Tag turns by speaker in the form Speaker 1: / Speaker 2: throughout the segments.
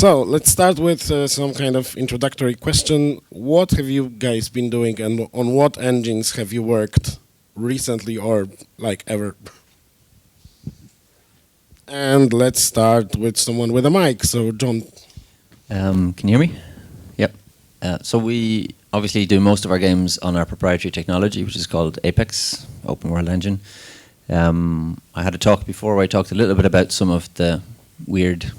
Speaker 1: So let's start with some kind of introductory question. What have you guys been doing, and on what engines have you worked recently or like ever? And let's start with someone with a mic. So John.
Speaker 2: Can you hear me? Yep. So we obviously do most of our games on our proprietary technology, which is called Apex, Open World Engine. I had a talk before where I talked a little bit about some of the weird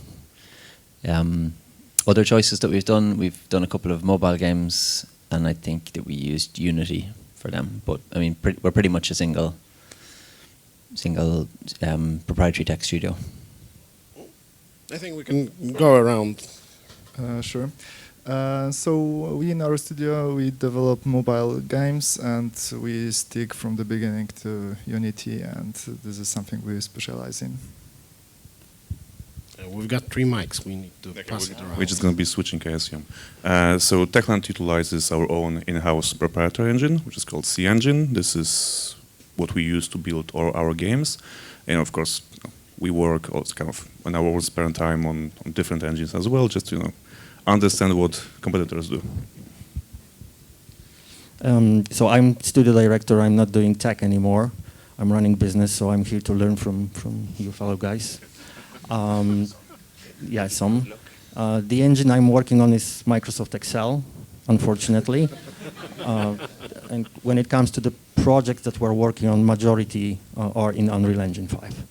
Speaker 2: other choices that we've done. We've done a couple of mobile games, and I think that we used Unity for them. But I mean, we're pretty much a single proprietary tech studio.
Speaker 1: I think we can go around.
Speaker 3: Sure. So we in our studio, we develop mobile games, and we stick from the beginning to Unity, and this is something we specialize in.
Speaker 1: We've got 3 mics. We need to pass it around.
Speaker 4: We're just going to be switching, I assume. So Techland utilizes our own in-house proprietary engine, which is called C-Engine. This is what we use to build all our games. And of course, we work also kind of on our own spare time on different engines as well, just to understand what competitors do.
Speaker 5: So I'm studio director. I'm not doing tech anymore. I'm running business, so I'm here to learn from you fellow guys. Yeah, some. The engine I'm working on is Microsoft Excel, unfortunately. And when it comes to the projects that we're working on, majority are in Unreal Engine 5.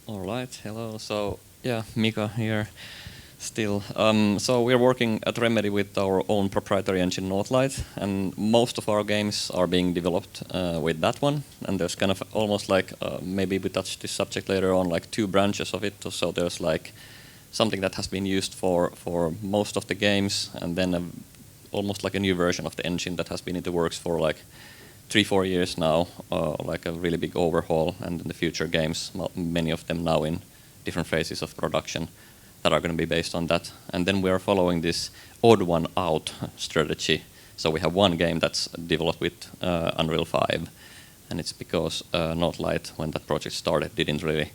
Speaker 6: All right, hello. So, yeah, Mika here still. So we're working at Remedy with our own proprietary engine Northlight, and most of our games are being developed with that one. And there's kind of almost like, maybe we touch this subject later on, like 2 branches of it. So there's like something that has been used for most of the games, and then almost like a new version of the engine that has been in the works for like 3-4 years now, like a really big overhaul, and in the future games, many of them now in different phases of production, that are going to be based on that. And then we are following this odd one out strategy. So we have one game that's developed with Unreal 5, and it's because Northlight, when that project started, didn't really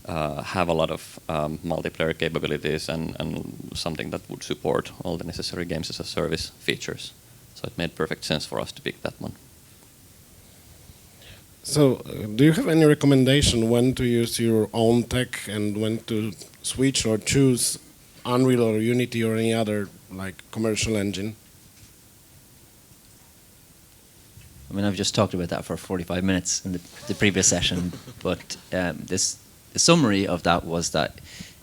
Speaker 6: have a lot of multiplayer capabilities and something that would support all the necessary games as a service features. So it made perfect sense for us to pick that one.
Speaker 1: So, do you have any recommendation when to use your own tech and when to switch or choose Unreal or Unity or any other like commercial engine?
Speaker 2: I mean, I've just talked about that for 45 minutes in the previous session, but the summary of that was that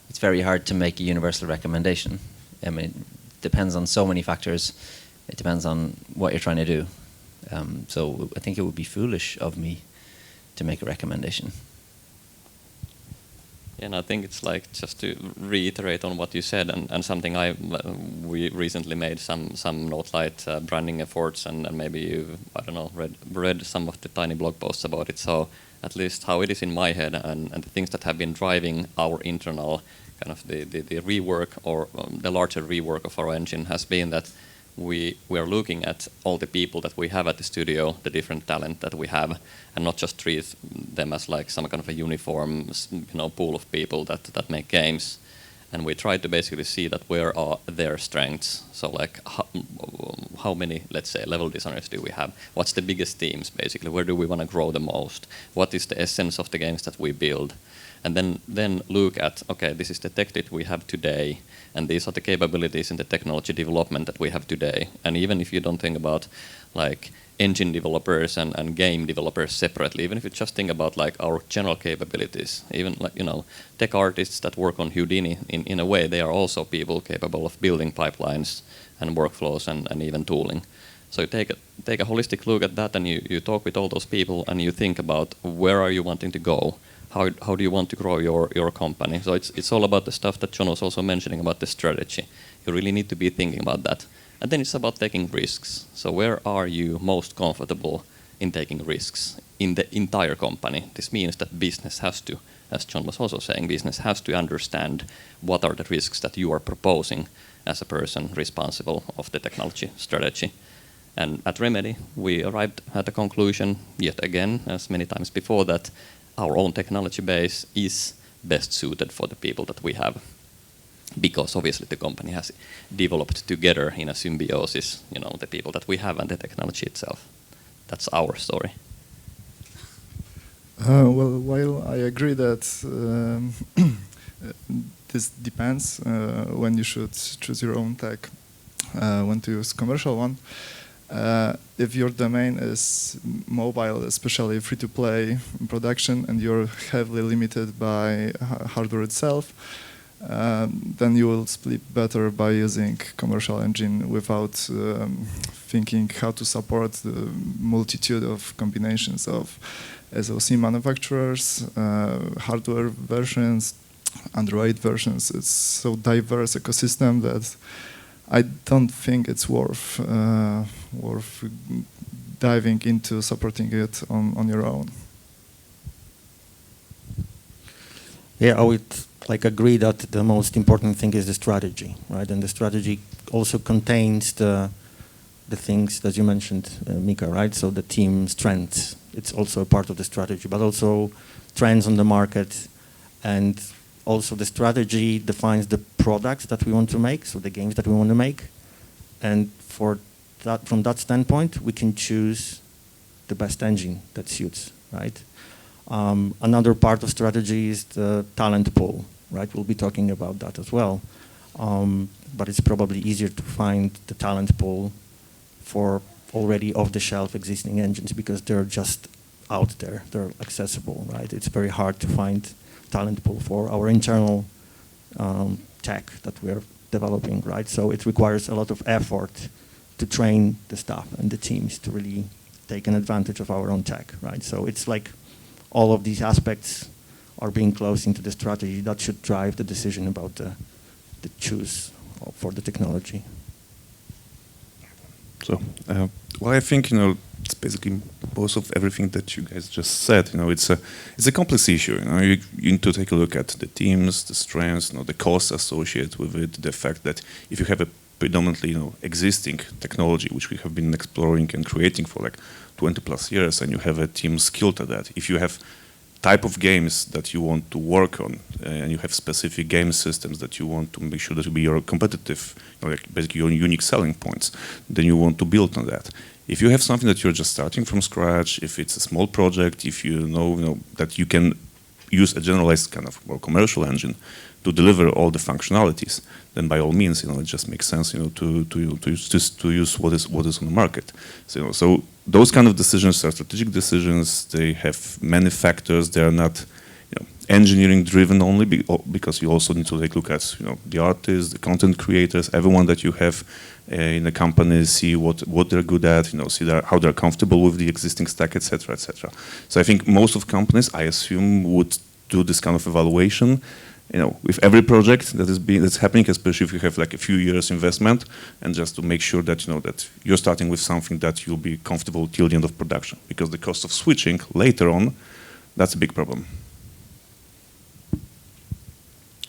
Speaker 2: it's very hard to make a universal recommendation. I mean, it depends on so many factors. It depends on what you're trying to do. So I think it would be foolish of me to make a recommendation.
Speaker 6: Yeah, and I think it's like, just to reiterate on what you said, and something we recently made some Northlight branding efforts, and maybe you, I don't know, read some of the tiny blog posts about it. So at least how it is in my head, and the things that have been driving our internal kind of the rework, or the larger rework of our engine, has been that we are looking at all the people that we have at the studio, the different talent that we have, and not just treat them as like some kind of a uniform, pool of people that make games. And we try to basically see that where are their strengths. So like how many, let's say, level designers do we have? What's the biggest teams, basically? Where do we want to grow the most? What is the essence of the games that we build? And then look at, okay, this is the tech that we have today, and these are the capabilities in the technology development that we have today. And even if you don't think about like engine developers and game developers separately, even if you just think about like our general capabilities, even like, tech artists that work on Houdini, in a way, they are also people capable of building pipelines and workflows and even tooling. So you take a holistic look at that, and you talk with all those people, and you think about where are you wanting to go? How do you want to grow your company? So it's all about the stuff that John was also mentioning about the strategy. You really need to be thinking about that. And then it's about taking risks. So where are you most comfortable in taking risks in the entire company? This means that business has to, as John was also saying, business has to understand what are the risks that you are proposing as a person responsible of the technology strategy. And at Remedy, we arrived at the conclusion, yet again, as many times before, that our own technology base is best suited for the people that we have. Because obviously the company has developed together in a symbiosis, the people that we have and the technology itself. That's our story.
Speaker 3: Well, while I agree that this depends when you should choose your own tech, when to use commercial one. If your domain is mobile, especially free-to-play production, and you're heavily limited by hardware itself, then you will split better by using commercial engine without thinking how to support the multitude of combinations of SoC manufacturers, hardware versions, Android versions. It's so diverse ecosystem that I don't think it's worth diving into supporting it on your own.
Speaker 5: Yeah, I would agree that the most important thing is the strategy, right? And the strategy also contains the things that you mentioned, Mika, right? So the team strengths, it's also a part of the strategy, but also trends on the market, and also the strategy defines the products that we want to make, so the games that we want to make. And from that standpoint, we can choose the best engine that suits, right? Another part of strategy is the talent pool, right? We'll be talking about that as well. But it's probably easier to find the talent pool for already off-the-shelf existing engines because they're just out there, they're accessible, right? It's very hard to find talent pool for our internal tech that we're developing, right? So it requires a lot of effort to train the staff and the teams to really take an advantage of our own tech, right? So it's like all of these aspects are being closed into the strategy that should drive the decision about the choose for the technology.
Speaker 4: So, well, I think it's basically most of everything that you guys just said. It's a complex issue. You need to take a look at the teams, the strengths, the costs associated with it, the fact that if you have a predominantly existing technology which we have been exploring and creating for like 20 plus years, and you have a team skilled at that. If you have type of games that you want to work on, and you have specific game systems that you want to make sure that will be your competitive, basically your unique selling points, then you want to build on that. If you have something that you're just starting from scratch, if it's a small project, if you know that you can use a generalized kind of more commercial engine to deliver all the functionalities, then by all means, it just makes sense, to use what is on the market. So those kind of decisions are strategic decisions. They have many factors. They are not, engineering driven only, because you also need to take a look at, the artists, the content creators, everyone that you have in the company, see what they're good at, see how they're comfortable with the existing stack, etc., etc. So I think most of companies, I assume, would do this kind of evaluation. With every project that's happening, especially if you have like a few years investment, and just to make sure that that you're starting with something that you'll be comfortable till the end of production, because the cost of switching later on, that's a big problem.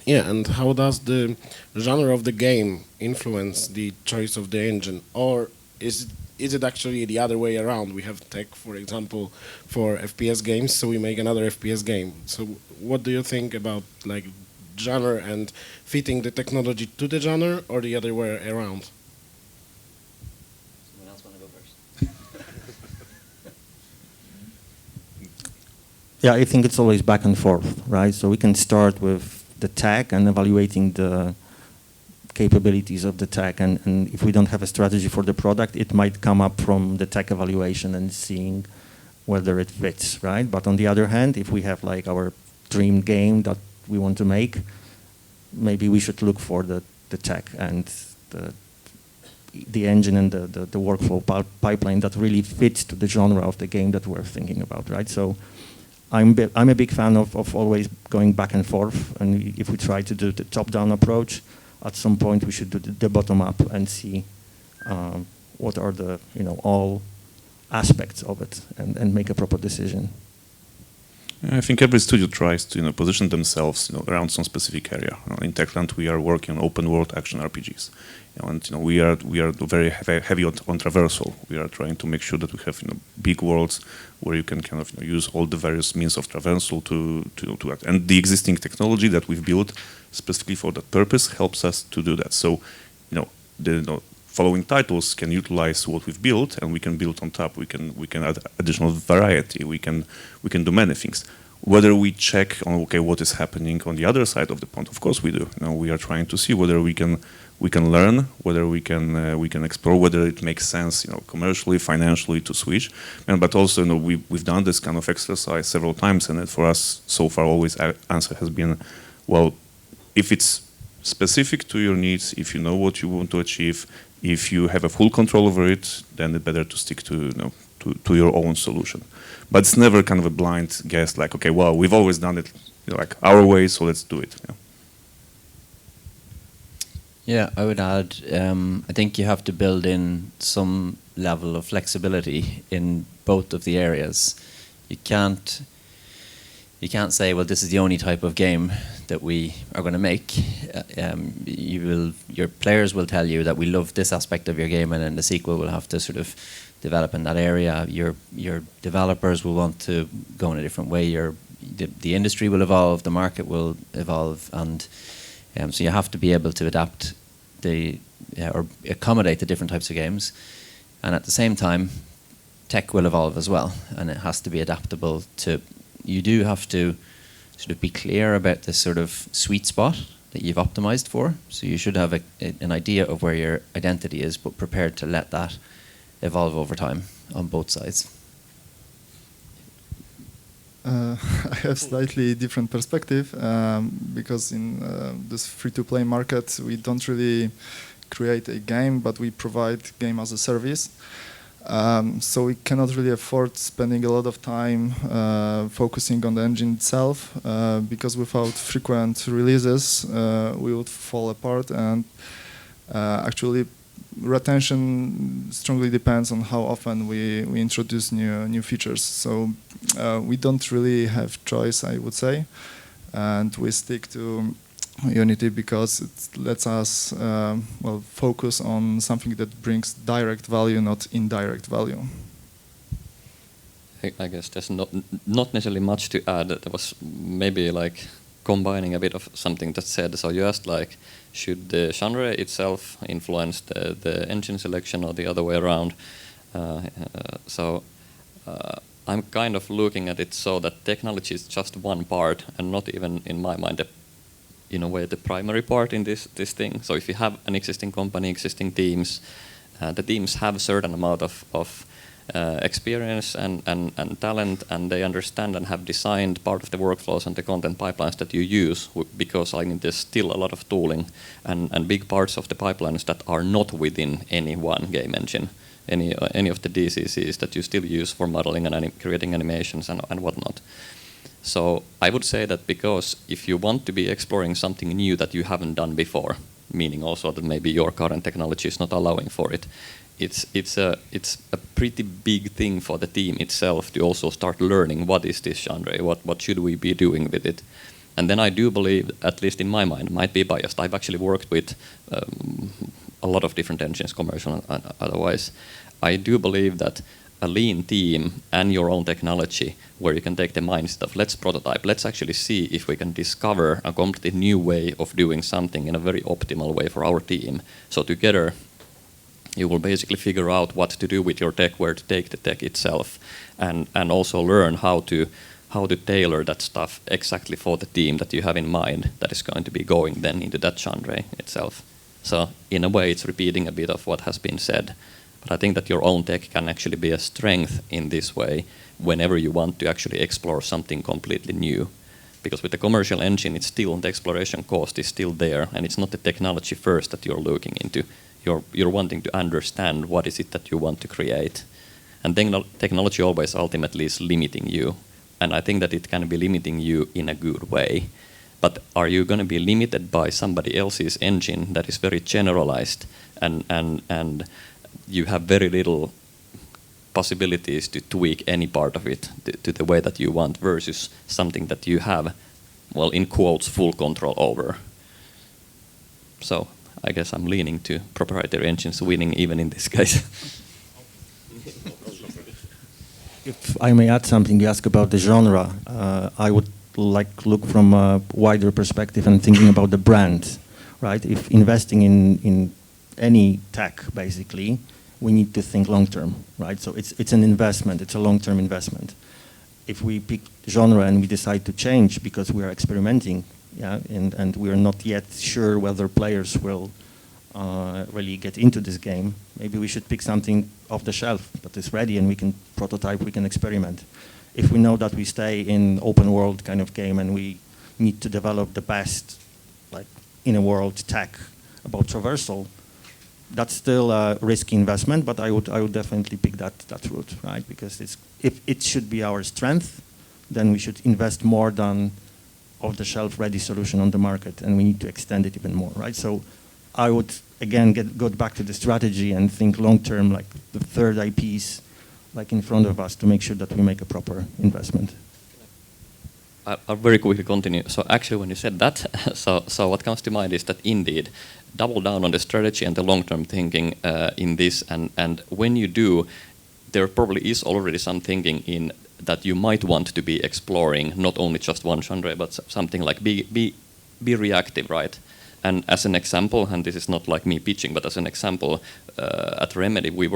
Speaker 1: Yeah, and how does the genre of the game influence the choice of the engine, or is it actually the other way around? We have tech, for example, for FPS games, so we make another FPS game. So what do you think about like genre and fitting the technology to the genre, or the other way around?
Speaker 2: Someone else want to go first?
Speaker 5: Yeah, I think it's always back and forth, right? So we can start with the tech and evaluating the capabilities of the tech, and if we don't have a strategy for the product, it might come up from the tech evaluation and seeing whether it fits, right? But on the other hand, if we have like our dream game that we want to make, maybe we should look for the tech and the engine and the workflow pipeline that really fits to the genre of the game that we're thinking about, right? So I'm a big fan of always going back and forth, and if we try to do the top-down approach, at some point we should do the bottom-up and see what are the all aspects of it, and make a proper decision.
Speaker 4: I think every studio tries to position themselves around some specific area. In Techland, we are working on open world action RPGs, and we are very heavy on traversal. We are trying to make sure that we have big worlds where you can kind of use all the various means of traversal to that. And the existing technology that we've built specifically for that purpose helps us to do that. So the following titles can utilize what we've built, and we can build on top. We can add additional variety. We can do many things. Whether we check on what is happening on the other side of the pond, of course we do. We are trying to see whether we can learn, whether we can explore, whether it makes sense, commercially, financially to switch. But also, we've done this kind of exercise several times, and for us so far, always answer has been, well, if it's specific to your needs, if you know what you want to achieve, if you have a full control over it, then it's better to stick to your own solution. But it's never kind of a blind guess, like, okay, well, we've always done it like our way, so let's do it.
Speaker 2: Yeah, I would add, I think you have to build in some level of flexibility in both of the areas. You can't say, well, this is the only type of game that we are going to make. Your players will tell you that we love this aspect of your game, and then the sequel will have to sort of develop in that area. Your developers will want to go in a different way. The industry will evolve, the market will evolve, and so you have to be able to adapt or accommodate the different types of games. And at the same time, tech will evolve as well, and it has to be adaptable to. You do have to sort of be clear about this sort of sweet spot that you've optimized for. So you should have an idea of where your identity is, but prepared to let that evolve over time on both sides.
Speaker 3: I have slightly different perspective because in this free-to-play market, we don't really create a game, but we provide game as a service. So we cannot really afford spending a lot of time focusing on the engine itself because without frequent releases, we would fall apart, and actually retention strongly depends on how often we introduce new features. So we don't really have choice, I would say, and we stick to Unity because it lets us focus on something that brings direct value, not indirect value.
Speaker 6: I guess there's not necessarily much to add. There was maybe like combining a bit of something that said. So you asked like, should the genre itself influence the engine selection or the other way around? I'm kind of looking at it so that technology is just one part, and not even in my mind in a way the primary part in this thing. So if you have an existing company, existing teams, the teams have a certain amount of experience and talent, and they understand and have designed part of the workflows and the content pipelines that you use, because there's still a lot of tooling and big parts of the pipelines that are not within any one game engine, any of the DCCs that you still use for modeling and creating animations and whatnot. So I would say that because if you want to be exploring something new that you haven't done before, meaning also that maybe your current technology is not allowing for it, it's a pretty big thing for the team itself to also start learning what is this genre, what should we be doing with it. And then I do believe, at least in my mind, might be biased. I've actually worked with a lot of different engines, commercial and otherwise. I do believe that a lean team and your own technology, where you can take the mindset of let's prototype, let's actually see if we can discover a completely new way of doing something in a very optimal way for our team. So together, you will basically figure out what to do with your tech, where to take the tech itself, and also learn how to tailor that stuff exactly for the team that you have in mind that is going to be going then into that genre itself. So in a way, it's repeating a bit of what has been said. But I think that your own tech can actually be a strength in this way whenever you want to actually explore something completely new. Because with the commercial engine, it's still, the exploration cost is still there, and it's not the technology first that you're looking into. You're wanting to understand what is it that you want to create. And then technology always ultimately is limiting you. And I think that it can be limiting you in a good way. But are you going to be limited by somebody else's engine that is very generalized and you have very little possibilities to tweak any part of it to the way that you want versus something that you have, well, in quotes, full control over. So I guess I'm leaning to proprietary engines winning even in this case.
Speaker 5: If I may add something, you ask about the genre. I would like look from a wider perspective and thinking about the brand, right? If investing in any tech, basically, we need to think long term, right? So it's an investment, it's a long-term investment. If we pick genre and we decide to change because we are experimenting, yeah, and we are not yet sure whether players will really get into this game, maybe we should pick something off the shelf that is ready and we can prototype, we can experiment. If we know that we stay in open world kind of game and we need to develop the best, like in a world tech about traversal, that's still a risky investment, but I would definitely pick that route, right? Because if it should be our strength, then we should invest more than off-the-shelf ready solution on the market, and we need to extend it even more, right? So I would again go back to the strategy and think long-term, like the third IPs, like in front of us, to make sure that we make a proper investment.
Speaker 6: I'll very quickly continue. So actually, when you said that, so what comes to mind is that indeed, double down on the strategy and the long-term thinking in this, and when you do, there probably is already some thinking in that you might want to be exploring, not only just one genre, but something like be reactive, right? And as an example, and this is not like me pitching, but as an example, at Remedy, we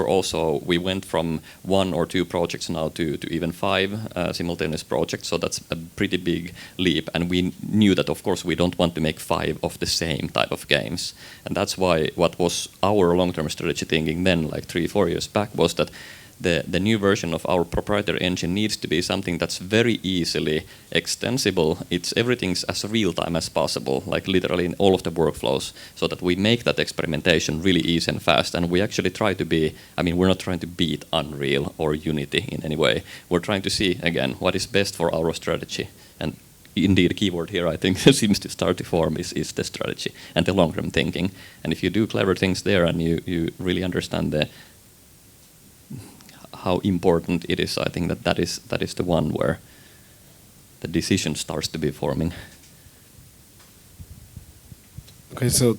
Speaker 6: went from 1 or 2 projects now to even 5 simultaneous projects. So that's a pretty big leap. And we knew that, of course, we don't want to make 5 of the same type of games. And that's why what was our long-term strategy thinking then, like 3-4 years back, was that the new version of our proprietary engine needs to be something that's very easily extensible. Everything's as real time as possible, like literally in all of the workflows, so that we make that experimentation really easy and fast. And we actually try to be, we're not trying to beat Unreal or Unity in any way. We're trying to see, again, what is best for our strategy. And indeed, a keyword here, I think, seems to start to form is the strategy and the long-term thinking. And if you do clever things there and you really understand how important it is, I think that is the one where the decision starts to be forming.
Speaker 1: Okay, so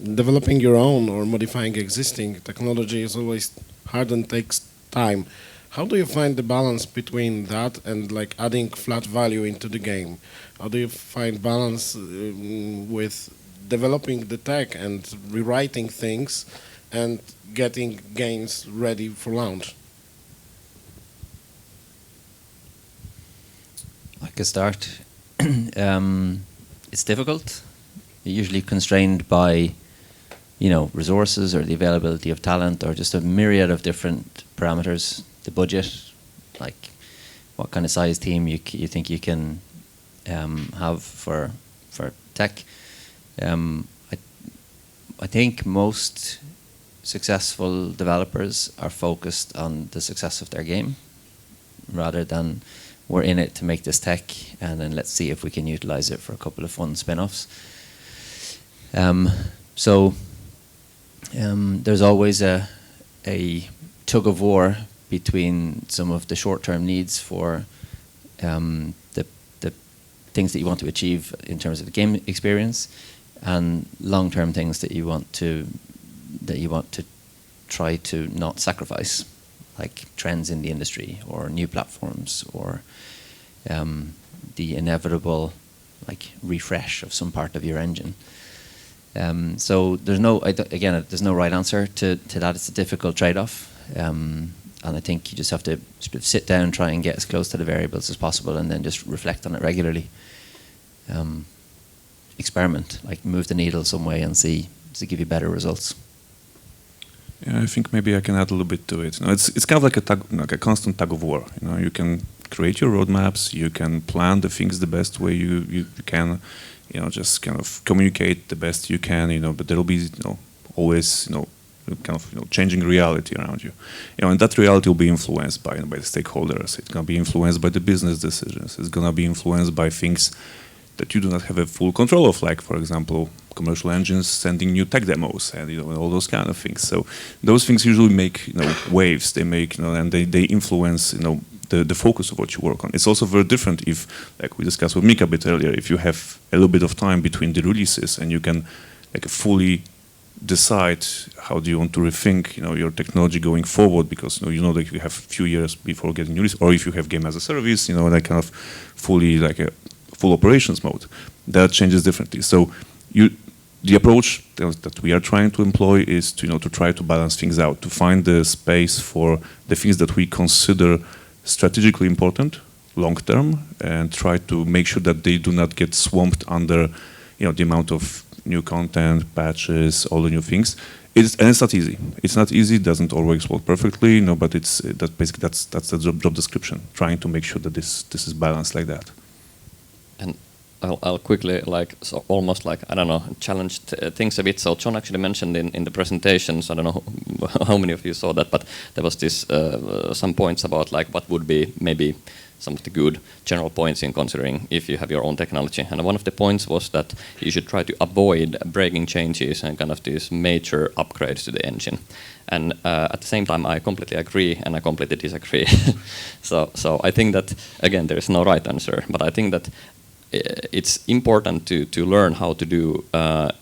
Speaker 1: developing your own or modifying existing technology is always hard and takes time. How do you find the balance between that and like adding flat value into the game? How do you find balance with developing the tech and rewriting things and getting games ready for launch?
Speaker 2: I could start. It's difficult. You're usually constrained by, resources or the availability of talent or just a myriad of different parameters. The budget, like what kind of size team you think you can have for tech. I think most successful developers are focused on the success of their game rather than we're in it to make this tech and then let's see if we can utilize it for a couple of fun spin-offs. There's always a tug of war between some of the short-term needs for the things that you want to achieve in terms of the game experience and long-term things that you want to try to not sacrifice, like trends in the industry or new platforms or the inevitable refresh of some part of your engine. So there's no right answer to that. It's a difficult trade-off, and I think you just have to sit down, try and get as close to the variables as possible, and then just reflect on it regularly. Experiment, move the needle some way and see to give you better results.
Speaker 4: Yeah, I think maybe I can add a little bit to it. It's kind of like a constant tug of war. You can create your roadmaps, you can plan the things the best way you can, just kind of communicate the best you can, but there'll be always kind of changing reality around you, and that reality will be influenced by the stakeholders. It's gonna be influenced by the business decisions. It's gonna be influenced by things that you do not have a full control of, like for example, commercial engines sending new tech demos and all those kind of things. So those things usually make waves. They make and they influence the focus of what you work on. It's also very different if, like we discussed with Mika a bit earlier, if you have a little bit of time between the releases and you can fully decide how do you want to rethink your technology going forward, because that you have a few years before getting released, or if you have game as a service, that kind of fully like a full operations mode, that changes differently. So the approach that we are trying to employ is to try to balance things out, to find the space for the things that we consider strategically important long term, and try to make sure that they do not get swamped under the amount of new content, patches, all the new things. It's not easy. It's not easy. It doesn't always work perfectly, but that's the job description. Trying to make sure that this is balanced like that.
Speaker 6: And I'll quickly almost challenge things a bit. So John actually mentioned in the presentations, I don't know how many of you saw that, but there was this some points about what would be maybe some of the good general points in considering if you have your own technology. And one of the points was that you should try to avoid breaking changes and kind of these major upgrades to the engine. And at the same time, I completely agree and I completely disagree. So I think that, again, there is no right answer, but I think that it's important to learn how to do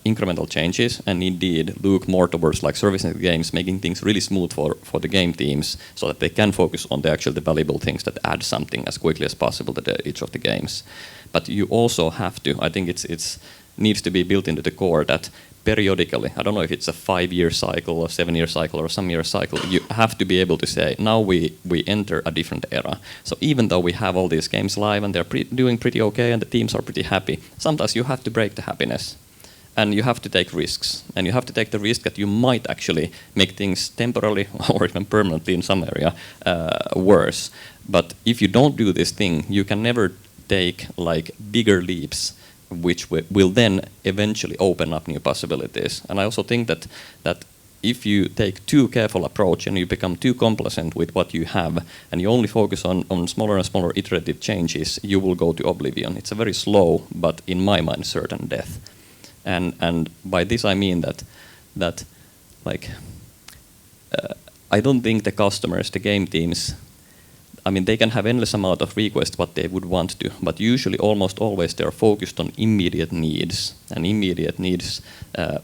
Speaker 6: incremental changes and indeed look more towards servicing the games, making things really smooth for the game teams so that they can focus on the valuable things that add something as quickly as possible to each of the games. But you also have to, I think it's needs to be built into the core that periodically, I don't know if it's a 5-year cycle or 7-year cycle or some year cycle, you have to be able to say, now we enter a different era. So even though we have all these games live and they're doing pretty okay and the teams are pretty happy, sometimes you have to break the happiness. And you have to take risks. And you have to take the risk that you might actually make things temporarily or even permanently in some area worse. But if you don't do this thing, you can never take bigger leaps which will then eventually open up new possibilities. And I also think that if you take too careful approach and you become too complacent with what you have and you only focus on smaller and smaller iterative changes, you will go to oblivion. It's a very slow, but in my mind, certain death. And by this I mean that I don't think the customers, the game teams, they can have endless amount of requests what they would want to, but usually almost always they're focused on immediate needs and immediate needs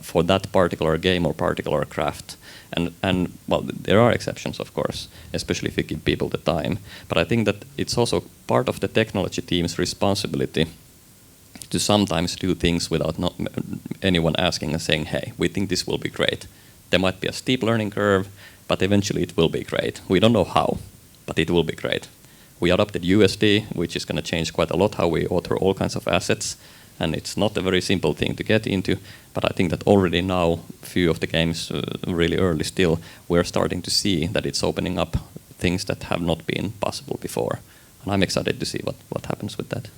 Speaker 6: for that particular game or particular craft. And well, there are exceptions, of course, especially if you give people the time. But I think that it's also part of the technology team's responsibility to sometimes do things without anyone asking and saying, hey, we think this will be great. There might be a steep learning curve, but eventually it will be great. We don't know how, but it will be great. We adopted USD, which is going to change quite a lot how we author all kinds of assets, and it's not a very simple thing to get into, but I think that already now, few of the games, really early still, we're starting to see that it's opening up things that have not been possible before. And I'm excited to see what happens with that.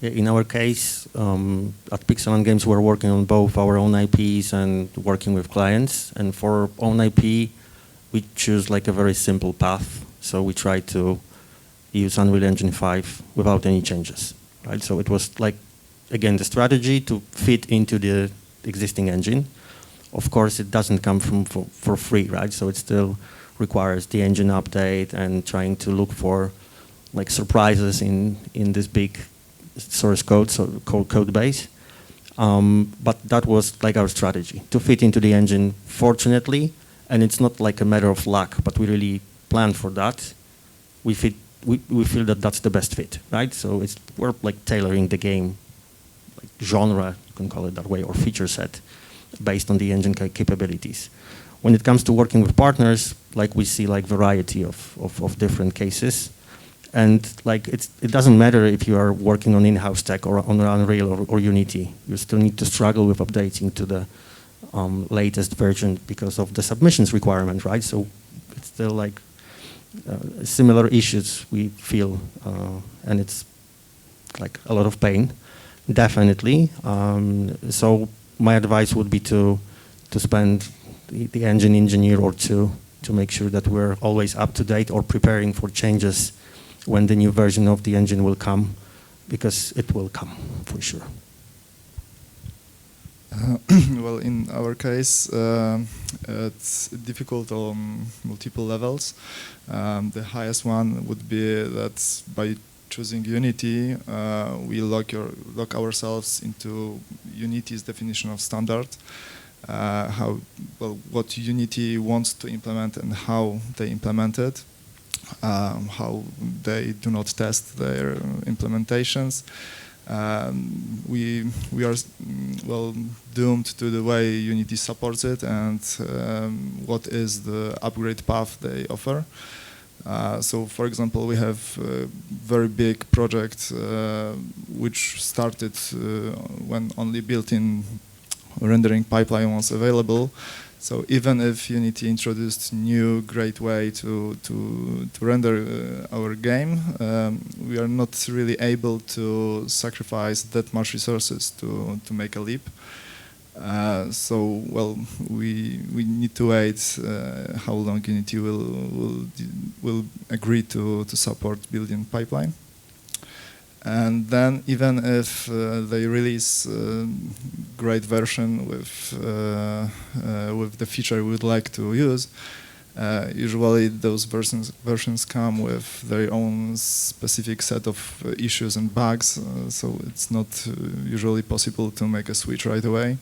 Speaker 5: In our case, at PixelAnt Games, we're working on both our own IPs and working with clients. And for own IP, we choose like a very simple path. So we try to use Unreal Engine 5 without any changes, right? So it was like, again, the strategy to fit into the existing engine. Of course, it doesn't come for free, right? So it still requires the engine update and trying to look for like surprises in this big source code, so code base. But that was like our strategy, to fit into the engine, fortunately, and it's not like a matter of luck, but we really planned for that. We feel that that's the best fit, right? So we're like tailoring the game, like genre, you can call it that way, or feature set, based on the engine capabilities. When it comes to working with partners, like we see like variety of different cases. And like it doesn't matter if you are working on in-house tech or on Unreal or Unity. You still need to struggle with updating to the latest version because of the submissions requirement, right? So it's still like similar issues we feel, and it's like a lot of pain, definitely. So my advice would be to spend the engine engineer or two to make sure that we're always up to date or preparing for changes when the new version of the engine will come, because it will come for sure.
Speaker 3: Well, in our case, it's difficult on multiple levels. The highest one would be that by choosing Unity, we lock ourselves into Unity's definition of standard. What Unity wants to implement and how they implement it, how they do not test their implementations. We are doomed to the way Unity supports it and what is the upgrade path they offer. So, for example, we have a very big project which started when only built-in rendering pipeline was available. So even if Unity introduced new great way to render our game, we are not really able to sacrifice that much resources to make a leap. We need to wait how long Unity will agree to support built-in pipeline. And then even if they release a great version with the feature we would like to use, usually those versions come with their own specific set of issues and bugs, so it's not usually possible to make a switch right away.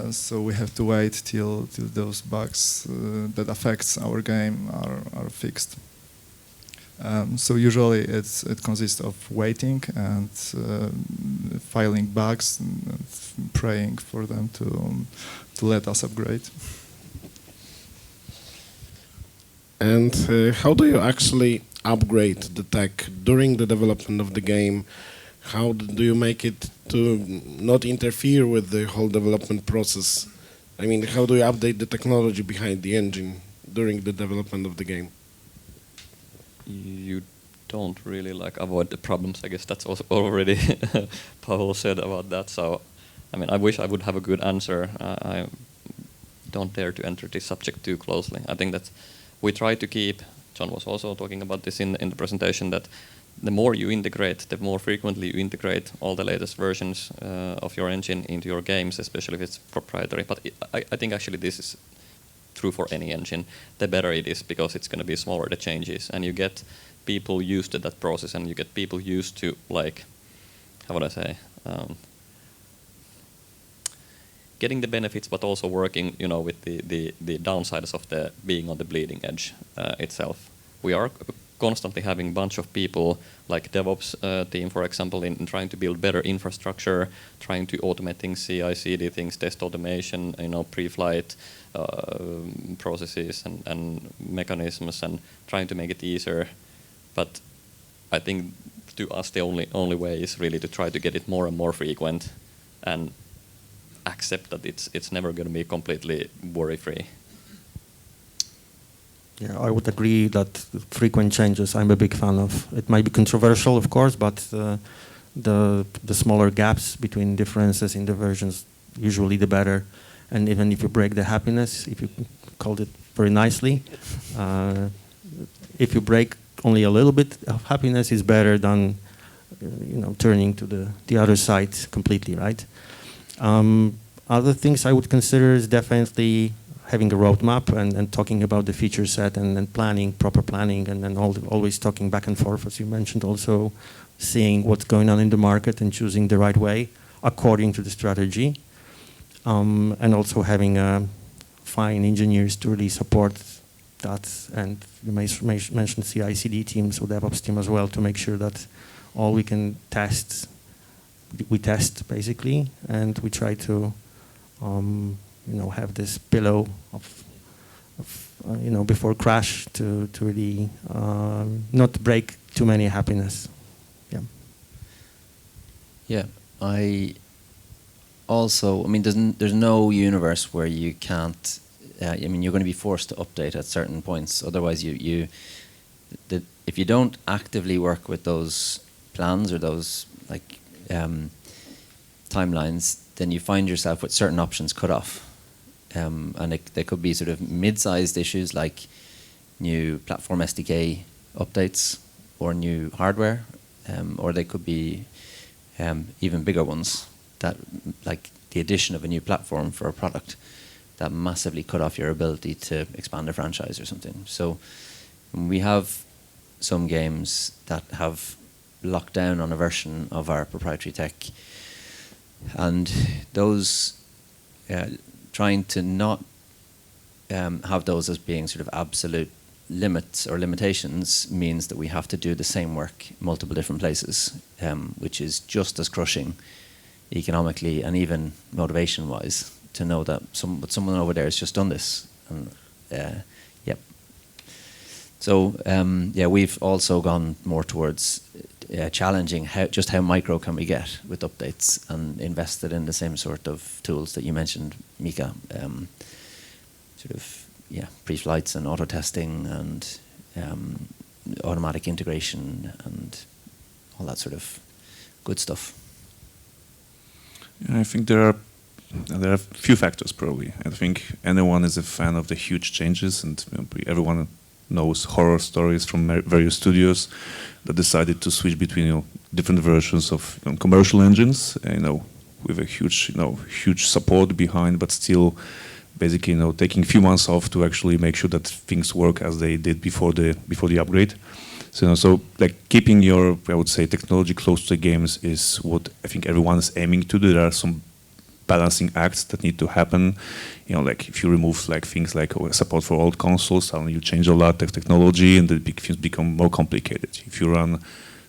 Speaker 3: So we have to wait till those bugs that affects our game are fixed. So usually it consists of waiting and filing bugs and praying for them to let us upgrade.
Speaker 1: And how do you actually upgrade the tech during the development of the game? How do you make it to not interfere with the whole development process? I mean, how do you update the technology behind the engine during the development of the game?
Speaker 6: You don't really avoid the problems. I guess that's also already Paweł said about that. So, I mean, I wish I would have a good answer. I don't dare to enter this subject too closely. I think that we try to keep. John was also talking about this in the presentation, that the more you integrate, the more frequently you integrate all the latest versions of your engine into your games, especially if it's proprietary. But I think actually this is true for any engine. The better it is, because it's going to be smaller, the changes, and you get people used to that process, and you get people used to, how would I say, getting the benefits, but also working, with the downsides of the being on the bleeding edge itself. We are constantly having a bunch of people, like DevOps team, for example, in trying to build better infrastructure, trying to automate things, CI/CD things, test automation, pre-flight processes and mechanisms, and trying to make it easier. But I think to us the only way is really to try to get it more and more frequent, and accept that it's never going to be completely worry-free.
Speaker 5: Yeah, I would agree that frequent changes I'm a big fan of. It might be controversial, of course, but the smaller gaps between differences in the versions, usually the better. And even if you break the happiness, if you called it very nicely, if you break only a little bit of happiness, is better than turning to the other side completely, right? Other things I would consider is definitely having a roadmap and talking about the feature set and planning, proper planning, and then always talking back and forth, as you mentioned, also seeing what's going on in the market and choosing the right way according to the strategy. And also having fine engineers to really support that, and you mentioned CI/CD teams or DevOps team as well, to make sure that all we can test, we test basically, and we try to have this pillow of before crash to really not break too many happiness. Yeah.
Speaker 2: Yeah, there's no universe where you can't. You're going to be forced to update at certain points. Otherwise, if you don't actively work with those plans or those timelines, then you find yourself with certain options cut off. And they could be sort of mid-sized issues like new platform SDK updates or new hardware, or they could be even bigger ones that, like the addition of a new platform for a product that massively cut off your ability to expand a franchise or something. So we have some games that have locked down on a version of our proprietary tech, and those trying to not have those as being sort of absolute limits or limitations means that we have to do the same work in multiple different places, which is just as crushing economically and even motivation-wise to know that someone over there has just done this. And, yep. So we've also gone more towards challenging how micro can we get with updates, and invested in the same sort of tools that you mentioned, Mika. Pre-flights and auto testing and automatic integration and all that sort of good stuff.
Speaker 4: Yeah, I think there are a few factors probably. I think anyone is a fan of the huge changes, and everyone knows horror stories from various studios that decided to switch between different versions of commercial engines, with a huge support behind, but still basically taking a few months off to actually make sure that things work as they did before the upgrade. So like keeping your, I would say, technology close to the games is what I think everyone is aiming to do. There are some balancing acts that need to happen. Like if you remove like things like support for old consoles, suddenly you change a lot of technology and the things become more complicated. If you run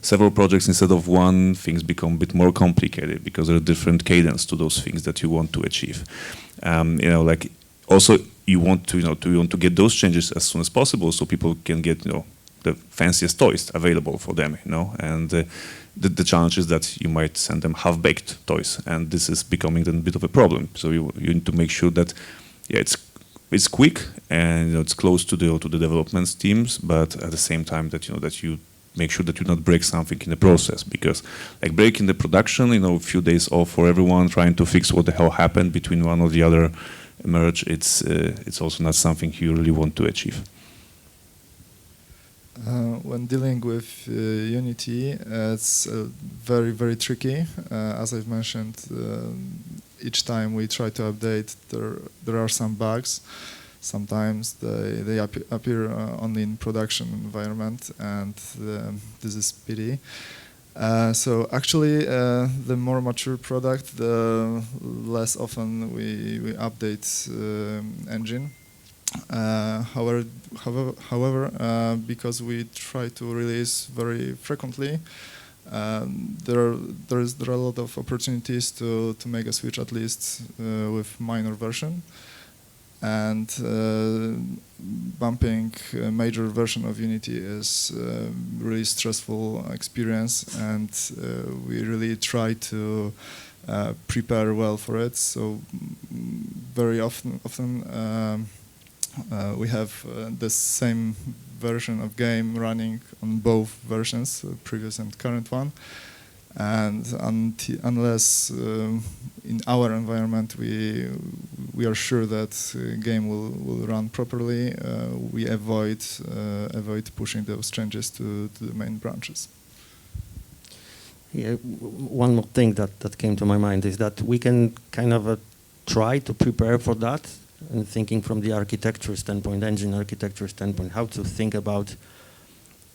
Speaker 4: several projects instead of one, things become a bit more complicated because there are different cadence to those things that you want to achieve. Like also you want to get those changes as soon as possible so people can get the fanciest toys available for them, and the challenge is that you might send them half-baked toys, and this is becoming then a bit of a problem. So you need to make sure that it's quick and it's close to the development teams, but at the same time that that you make sure that you not break something in the process, because like breaking the production, a few days off for everyone trying to fix what the hell happened between one or the other merge, it's also not something you really want to achieve.
Speaker 3: When dealing with Unity, it's very, very tricky. As I've mentioned, each time we try to update, there are some bugs. Sometimes they appear only in production environment, and this is pity. So actually, the more mature product, the less often we update engine. However, because we try to release very frequently, there are a lot of opportunities to make a switch at least with minor version, and bumping a major version of Unity is a really stressful experience, and we really try to prepare well for it. So very often we have the same version of game running on both versions, previous and current one. And unless in our environment we are sure that game will run properly, we avoid pushing those changes to the main branches.
Speaker 5: Yeah, one more thing that came to my mind is that we can kind of try to prepare for that, and thinking from the architecture standpoint, engine architecture standpoint, how to think about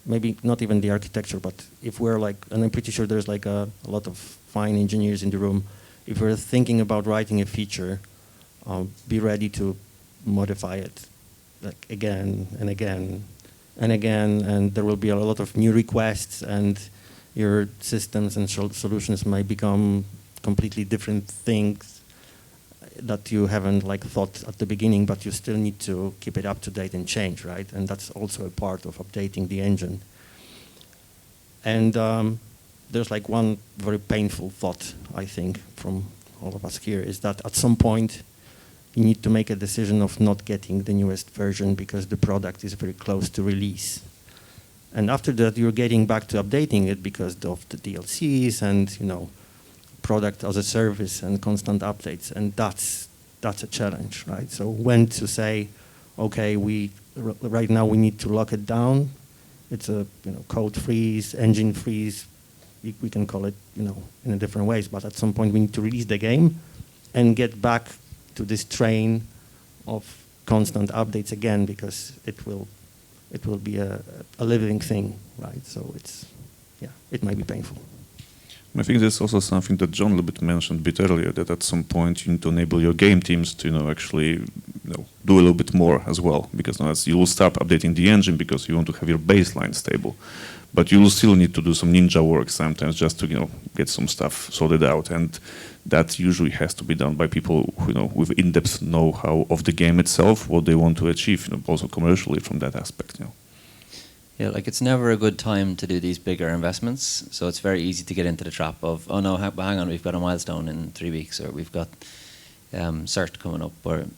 Speaker 5: maybe not even the architecture, but if we're like, and I'm pretty sure there's like a lot of fine engineers in the room, if we're thinking about writing a feature, be ready to modify it like again and again and again, and there will be a lot of new requests, and your systems and solutions might become completely different things that you haven't like thought at the beginning, but you still need to keep it up to date and change, right? And that's also a part of updating the engine. And there's like one very painful thought, I think, from all of us here, is that at some point you need to make a decision of not getting the newest version because the product is very close to release. And after that, you're getting back to updating it because of the DLCs and product as a service and constant updates, and that's a challenge, right? So when to say, okay, right now we need to lock it down. It's a code freeze, engine freeze. We can call it in a different ways, but at some point we need to release the game, and get back to this train of constant updates again, because it will be a living thing, right? So it might be painful.
Speaker 4: I think there's also something that John a little bit mentioned a bit earlier, that at some point you need to enable your game teams to actually do a little bit more as well, because as you will start updating the engine because you want to have your baseline stable, but you will still need to do some ninja work sometimes just to get some stuff sorted out, and that usually has to be done by people who with in-depth know-how of the game itself, what they want to achieve, also commercially from that aspect.
Speaker 2: Yeah, like it's never a good time to do these bigger investments. So it's very easy to get into the trap of, oh no, hang on, we've got a milestone in 3 weeks, or we've got CERT coming up.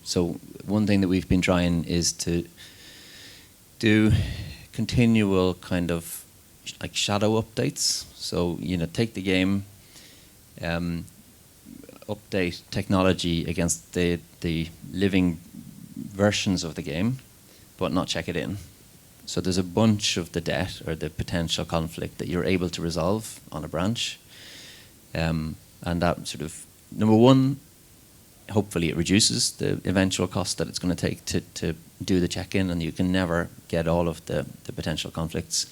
Speaker 2: So one thing that we've been trying is to do continual kind of like shadow updates. So take the game, update technology against the living versions of the game, but not check it in. So there's a bunch of the debt or the potential conflict that you're able to resolve on a branch. And that sort of, number one, hopefully it reduces the eventual cost that it's going to take to do the check-in, and you can never get all of the potential conflicts.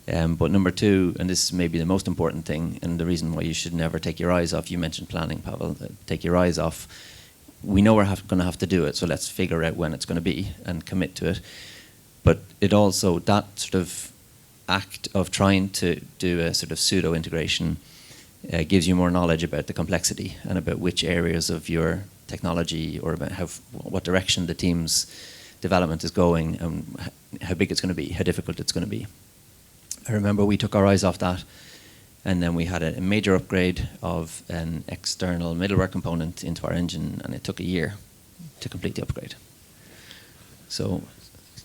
Speaker 2: But number two, and this is maybe the most important thing, and the reason why you should never take your eyes off, you mentioned planning, Pavel, take your eyes off. We know we're going to have to do it, so let's figure out when it's going to be and commit to it. But it also, that sort of act of trying to do a sort of pseudo-integration gives you more knowledge about the complexity and about which areas of your technology, or about what direction the team's development is going, and how big it's going to be, how difficult it's going to be. I remember we took our eyes off that, and then we had a major upgrade of an external middleware component into our engine, and it took a year to complete the upgrade. So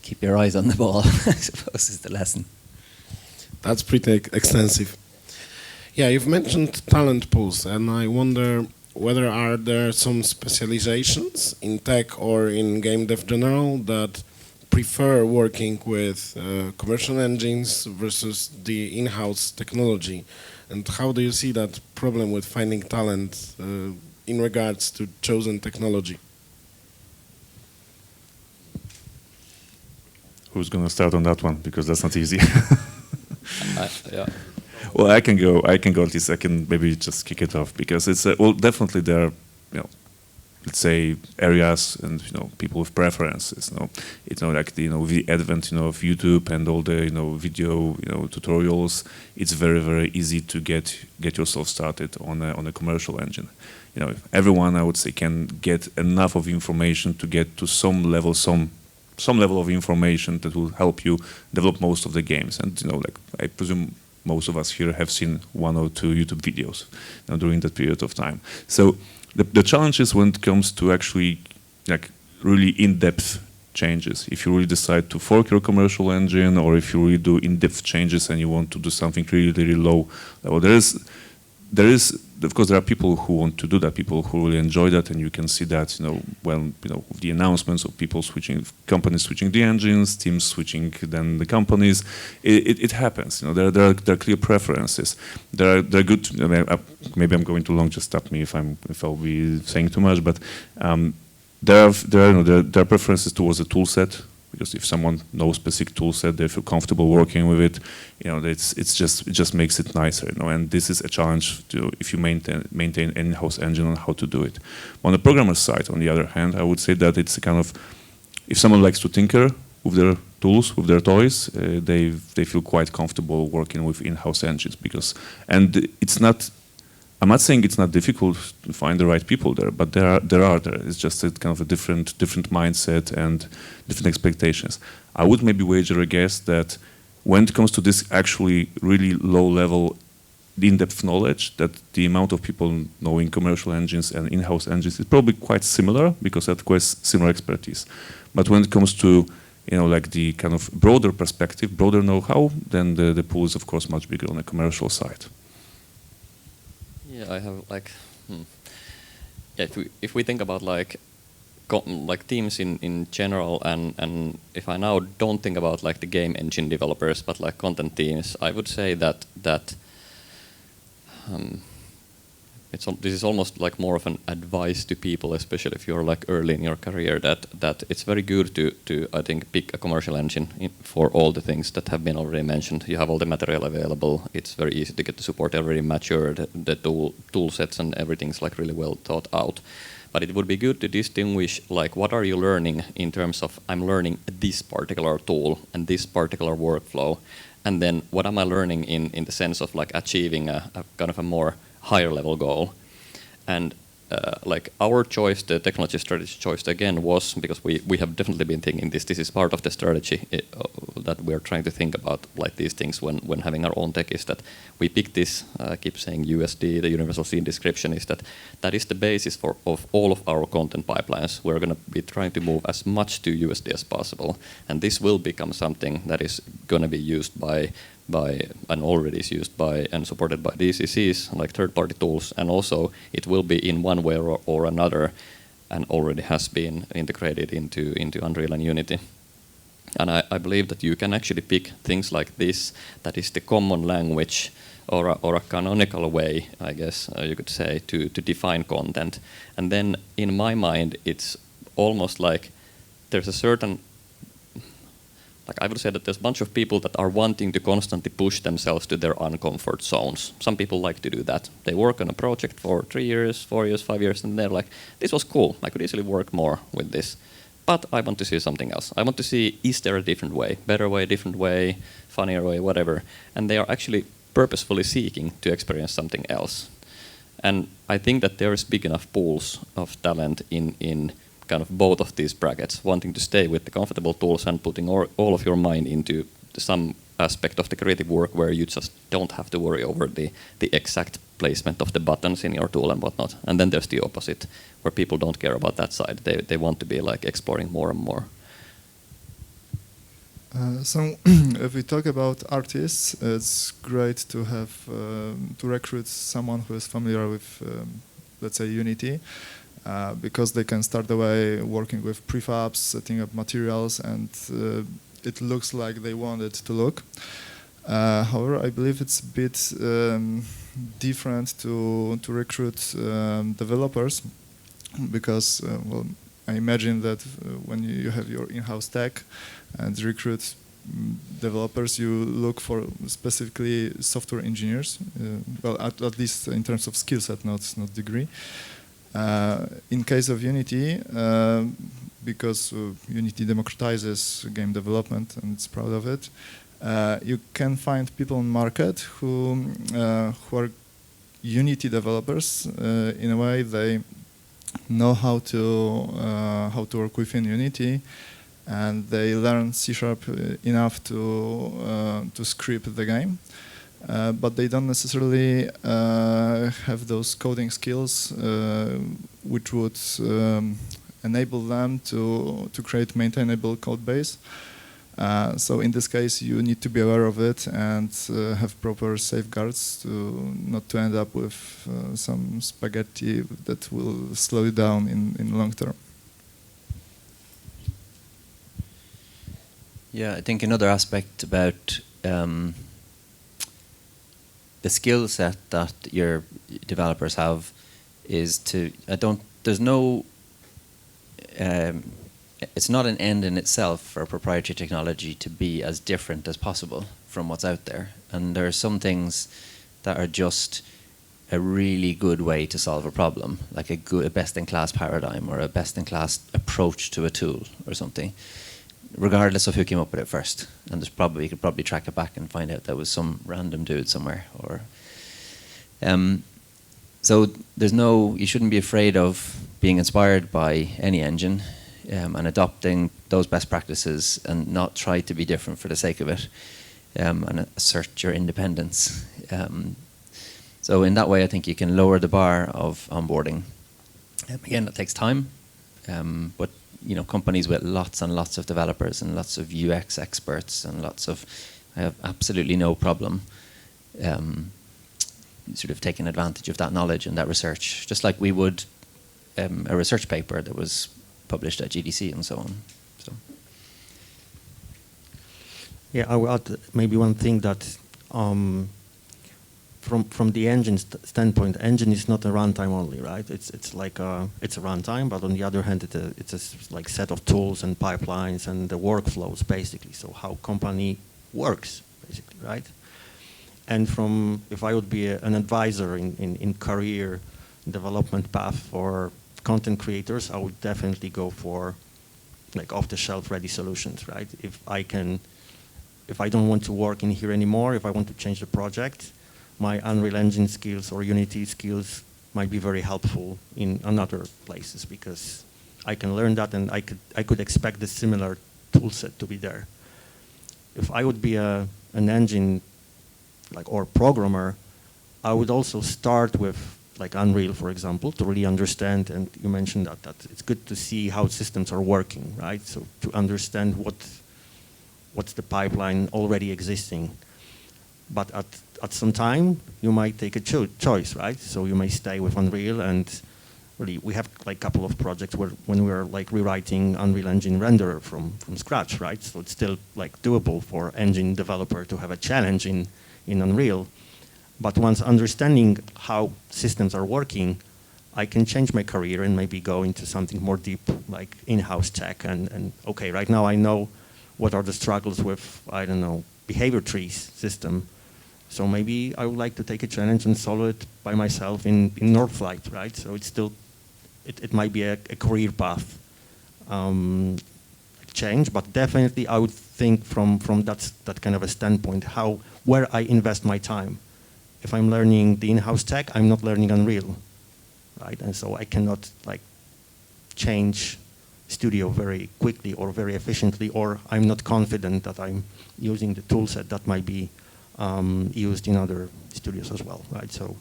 Speaker 2: keep your eyes on the ball, I suppose, is the lesson.
Speaker 1: That's pretty extensive. Yeah, you've mentioned talent pools, and I wonder whether are there some specializations in tech or in game dev general that prefer working with commercial engines versus the in-house technology, and how do you see that problem with finding talent in regards to chosen technology?
Speaker 4: Who's going to start on that one? Because that's not easy.
Speaker 6: Yeah.
Speaker 4: Well, I can go at least. I can maybe just kick it off, because it's definitely there are, let's say, areas and people with preferences. Like with the advent of YouTube and all the video tutorials, it's very, very easy to get yourself started on a commercial engine. Everyone, I would say, can get enough of information to get to some level of information that will help you develop most of the games. And like I presume most of us here have seen 1 or 2 YouTube videos during that period of time. So the challenge is when it comes to actually like really in-depth changes. If you really decide to fork your commercial engine, or if you really do in-depth changes and you want to do something really, really low level, there is of course there are people who want to do that, people who really enjoy that, and you can see that when with the announcements of people switching, companies switching the engines, teams switching then the companies, it happens. There are clear preferences. There are good. Maybe I'm going too long. Just stop me if I'll be saying too much. But there are preferences towards the tool set. Because if someone knows specific tool set, they feel comfortable working with it. It just makes it nicer. And this is a challenge if you maintain an in-house engine on how to do it. On the programmer side, on the other hand, I would say that it's a kind of, if someone likes to tinker with their tools, with their toys, they feel quite comfortable working with in-house engines, and it's not. I'm not saying it's not difficult to find the right people there, but there are. It's just a kind of a different mindset and different expectations. I would maybe wager a guess that when it comes to this actually really low level, in-depth knowledge, that the amount of people knowing commercial engines and in-house engines is probably quite similar, because that requires similar expertise. But when it comes to like the kind of broader perspective, broader know-how, then the pool is of course much bigger on the commercial side.
Speaker 6: Yeah, I have if we think about like teams in general, and if I now don't think about like the game engine developers, but like content teams, I would say that this is almost like more of an advice to people, especially if you're like early in your career, that it's very good to I think pick a commercial engine for all the things that have been already mentioned. You have all the material available. It's very easy to get the support already matured. The tool sets and everything's like really well thought out. But it would be good to distinguish like what are you learning in terms of I'm learning this particular tool and this particular workflow, and then what am I learning in the sense of like achieving a kind of a more higher level goal. And like our choice, the technology strategy choice again was because we have definitely been thinking this is part of the strategy that we're trying to think about like these things when having our own tech, is that we pick this, I keep saying USD, the universal scene description, is that is the basis of all of our content pipelines. We're going to be trying to move as much to USD as possible, and this will become something that is going to be used by and already is used by and supported by DCCs, like third-party tools, and also it will be in one way or another, and already has been integrated into Unreal and Unity. And I believe that you can actually pick things like this, that is the common language or a canonical way, I guess you could say, to define content. And then in my mind, it's almost like there's a certain, like I would say that there's a bunch of people that are wanting to constantly push themselves to their uncomfort zones. Some people like to do that. They work on a project for 3 years, 4 years, 5 years, and they're like, this was cool. I could easily work more with this. But I want to see something else. I want to see, is there a different way? Better way, different way, funnier way, whatever. And they are actually purposefully seeking to experience something else. And I think that there is big enough pools of talent in kind of both of these brackets, wanting to stay with the comfortable tools and putting all of your mind into some aspect of the creative work where you just don't have to worry over the exact placement of the buttons in your tool and whatnot. And then there's the opposite, where people don't care about that side. They want to be like exploring more and more.
Speaker 3: So if we talk about artists, it's great to have to recruit someone who is familiar with, let's say, Unity, because they can start away working with prefabs, setting up materials, and it looks like they want it to look. However, I believe it's a bit different to recruit developers, because well, I imagine that when you have your in-house tech and recruit developers, you look for specifically software engineers. Well, at least in terms of skill set, not degree. In case of Unity, because Unity democratizes game development and it's proud of it, you can find people in market who are Unity developers. In a way, they know how to work within Unity, and they learn C# enough to script the game. But they don't necessarily have those coding skills which would enable them to create maintainable code base. So in this case, you need to be aware of it and have proper safeguards not to end up with some spaghetti that will slow you down in long term.
Speaker 2: Yeah, I think another aspect about the skill set that your developers have is it's not an end in itself for proprietary technology to be as different as possible from what's out there. And there are some things that are just a really good way to solve a problem, like a best-in-class paradigm or a best-in-class approach to a tool or something, regardless of who came up with it first. And you could probably track it back and find out there was some random dude somewhere. So you shouldn't be afraid of being inspired by any engine and adopting those best practices and not try to be different for the sake of it and assert your independence. So in that way, I think you can lower the bar of onboarding. Again, it takes time, but companies with lots and lots of developers and lots of UX experts and I have absolutely no problem sort of taking advantage of that knowledge and that research, just like we would a research paper that was published at GDC and so on. So.
Speaker 5: Yeah, I will add maybe one thing that from the engine standpoint, engine is not a runtime only, right? It's like it's a runtime, but on the other hand, it's a like set of tools and pipelines and the workflows basically. So how company works basically, right? And if I would be an advisor in career development path for content creators, I would definitely go for like off-the-shelf ready solutions, right? If I don't want to work in here anymore, if I want to change the project, my Unreal Engine skills or Unity skills might be very helpful in other places because I can learn that and I could expect the similar tool set to be there. If I would be an engine or programmer, I would also start with like Unreal, for example, to really understand, and you mentioned that it's good to see how systems are working, right? So to understand what's the pipeline already existing. But at some time, you might take a choice, right? So you may stay with Unreal, and really we have like a couple of projects when we're like rewriting Unreal Engine renderer from scratch, right? So it's still like doable for engine developer to have a challenge in Unreal. But once understanding how systems are working, I can change my career and maybe go into something more deep, like in-house tech. And okay, right now I know what are the struggles with, I don't know, behavior trees system. So maybe I would like to take a challenge and solve it by myself in Northlight, right? So it's still, it might be a career path change, but definitely I would think from that kind of a standpoint, where I invest my time. If I'm learning the in-house tech, I'm not learning Unreal, right? And so I cannot like change studio very quickly or very efficiently, or I'm not confident that I'm using the tool set that might be used in other studios as well, right? So,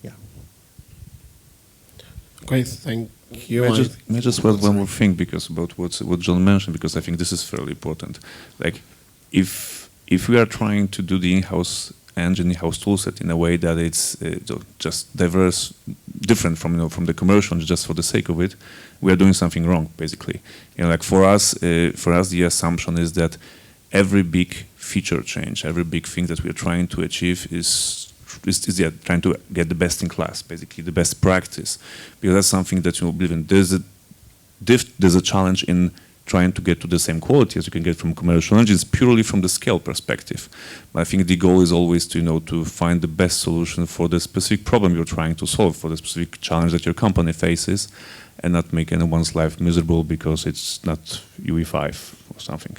Speaker 5: yeah.
Speaker 1: Okay, thank you.
Speaker 4: May I just add one more thing because about what John mentioned, because I think this is fairly important. Like, if we are trying to do the in-house engine, in-house toolset in a way that it's just different from the commercial, just for the sake of it, we are doing something wrong, basically. Like for us, the assumption is that every big feature change, every big thing that we are trying to achieve is trying to get the best in class, basically the best practice, because that's something that you believe in. There's a challenge in trying to get to the same quality as you can get from commercial engines purely from the scale perspective. But I think the goal is always to find the best solution for the specific problem you're trying to solve, for the specific challenge that your company faces, and not make anyone's life miserable because it's not UE5 or something.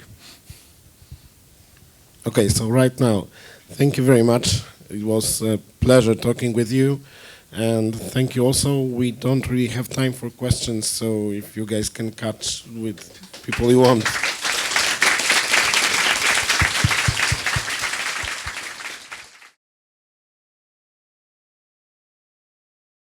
Speaker 1: Okay, so right now, thank you very much. It was a pleasure talking with you. And thank you also. We don't really have time for questions, so if you guys can catch with people you want.